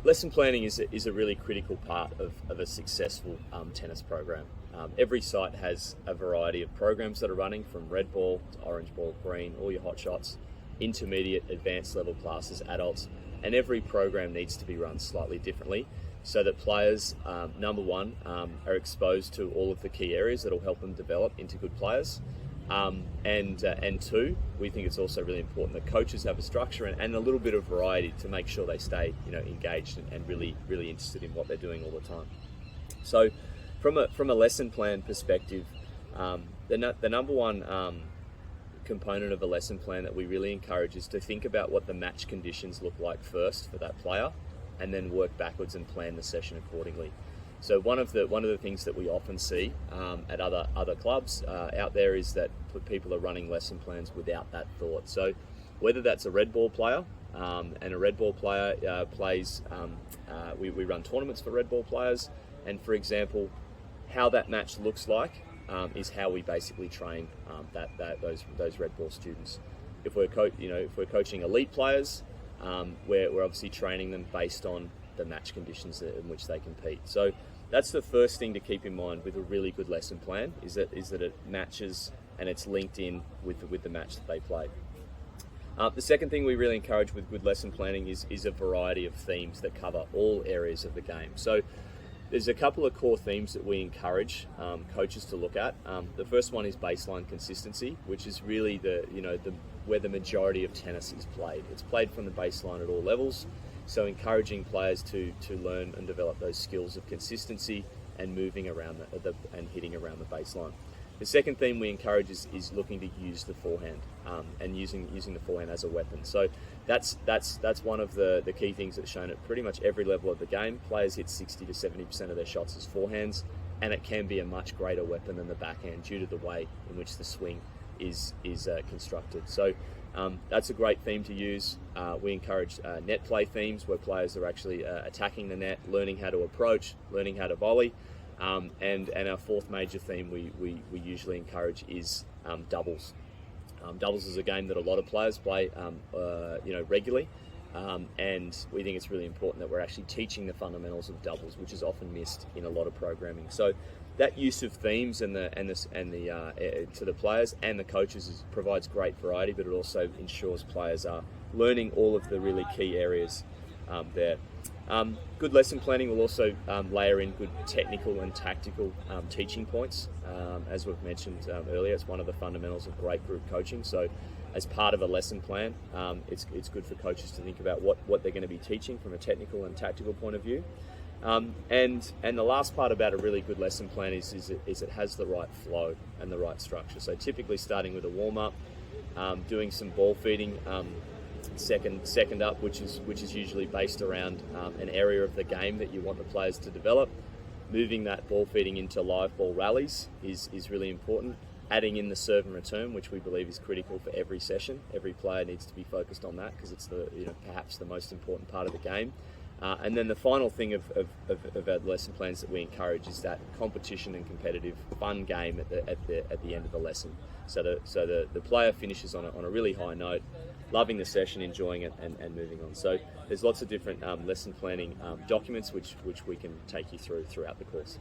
Lesson planning is a really critical part of a successful tennis program. Every site has a variety of programs that are running, from red ball to orange ball, green, all your hot shots, intermediate, advanced level classes, adults, and every program needs to be run slightly differently so that players, number one, are exposed to all of the key areas that will help them develop into good players. And two, we think it's also really important that coaches have a structure and a little bit of variety to make sure they stay, engaged and really interested in what they're doing all the time. So, from a lesson plan perspective, the number one component of a lesson plan that we really encourage is to think about what the match conditions look like first for that player, and then work backwards and plan the session accordingly. So one of the things that we often see at other clubs out there is that people are running lesson plans without that thought. So whether that's a red ball player, and a red ball player plays, we run tournaments for red ball players, and for example, how that match looks like is how we basically train those red ball students. If we're coaching elite players, we're obviously training them based on the match conditions in which they compete. So that's the first thing to keep in mind with a really good lesson plan, is that it matches and it's linked in with the match that they play. The second thing we really encourage with good lesson planning is a variety of themes that cover all areas of the game. So there's a couple of core themes that we encourage coaches to look at. The first one is baseline consistency, which is really where the majority of tennis is played. It's played from the baseline at all levels. So encouraging players to learn and develop those skills of consistency and moving around and hitting around the baseline. The second theme we encourage is looking to use the forehand and using the forehand as a weapon. So that's one of the key things that's shown at pretty much every level of the game. Players hit 60 to 70% of their shots as forehands, and it can be a much greater weapon than the backhand due to the way in which the swing is constructed. So that's a great theme to use. We encourage net play themes where players are actually attacking the net, learning how to approach, learning how to volley. And our fourth major theme we usually encourage is doubles. Doubles is a game that a lot of players play regularly, and we think it's really important that we're actually teaching the fundamentals of doubles, which is often missed in a lot of programming. So that use of themes to the players and the coaches provides great variety, but it also ensures players are learning all of the really key areas there. Good lesson planning will also layer in good technical and tactical teaching points. As we've mentioned earlier, it's one of the fundamentals of great group coaching. So as part of a lesson plan, it's good for coaches to think about what they're going to be teaching from a technical and tactical point of view. And the last part about a really good lesson plan is it has the right flow and the right structure. So typically starting with a warm-up, doing some ball feeding, second up, which is usually based around an area of the game that you want the players to develop. Moving that ball feeding into live ball rallies is really important. Adding in the serve and return, which we believe is critical for every session. Every player needs to be focused on that because it's perhaps the most important part of the game. And then the final thing of our lesson plans that we encourage is that competition and competitive fun game at the end of the lesson. So the player finishes on a really high note, loving the session, enjoying it, and moving on. So there's lots of different lesson planning documents which we can take you throughout the course.